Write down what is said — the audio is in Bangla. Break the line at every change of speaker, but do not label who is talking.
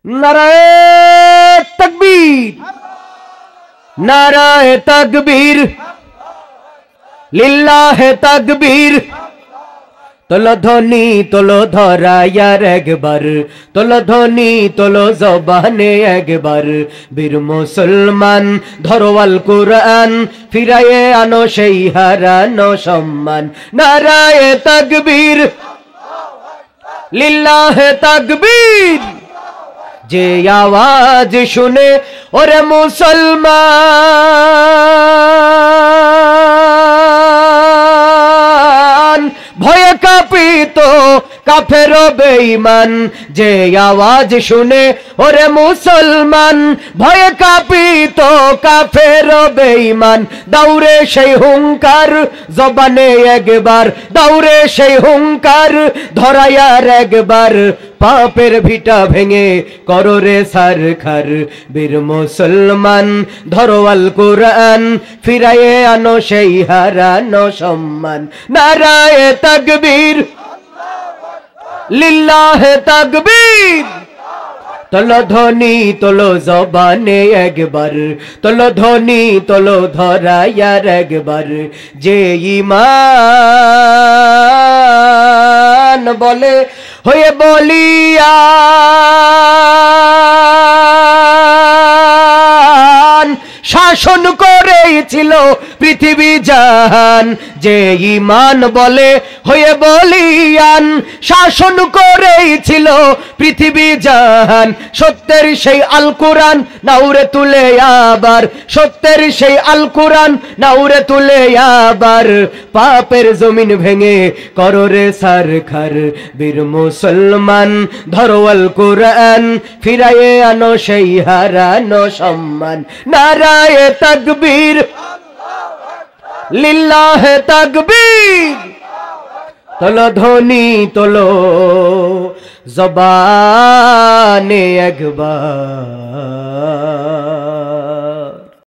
नाराए तकबीर, नाराए तकबीर, लिल्लाहे तकबीर। তোলো ধ্বনি তোলো ধরায়ার একবার, তোলো ধ্বনি তোলো জবানে একবার, বীর মুসলমান ধরো আল কুরআন, ফিরায়ে আনো সেই হারানো সম্মান। নারায়ে তাকবীর, লিল্লাহে তাকবীর। যে আওয়াজ শুনে ওরে মুসলমান ভয়ে কাঁপিত কাফের বেঈমান। যে আওয়াজ শুনে ওরে মুসলমান ভয়ে কাঁপিত কাফের বেঈমান। দাউরে সেই হুঙ্কার জবানে একবার, দাউরে সেই হুঙ্কার ধরায়ার একবার, পাপের ভিটা ভেঙে করো রে সারখার। বীর মুসলমান ধরো আল কুরআন, ফিরায়ে আনো সেই হারানো সম্মান। নারায়ে তাকবীর, লিল্লাহে তাকবীর। তোলো ধ্বনি তোলো জবানে একবার, তোলো ধ্বনি তোলো ধরায়ার একবার। যে ঈমান বলে হয়ে বলিয়ান, শাসন করেছিল পৃথিবী জাহান। যে ঈমান বলে হয়ে বলিয়ান, শাসন করেছিল পৃথিবী জাহান। সত্যের সেই আল কুরআন নাউরে তুলে আবার, সত্যের সেই আল কুরআন নাউরে তুলে আবার, পাপের জমিন ভেঙে করো রে সারখার। বীর মুসলমান ধরো আল কুরআন, ফিরায়ে আনো সেই হারানো সম্মান। নারায়ে তাকবীর, লিল্লাহে তাকবীর। তোলো ধ্বনি তোলো জবানে একবার।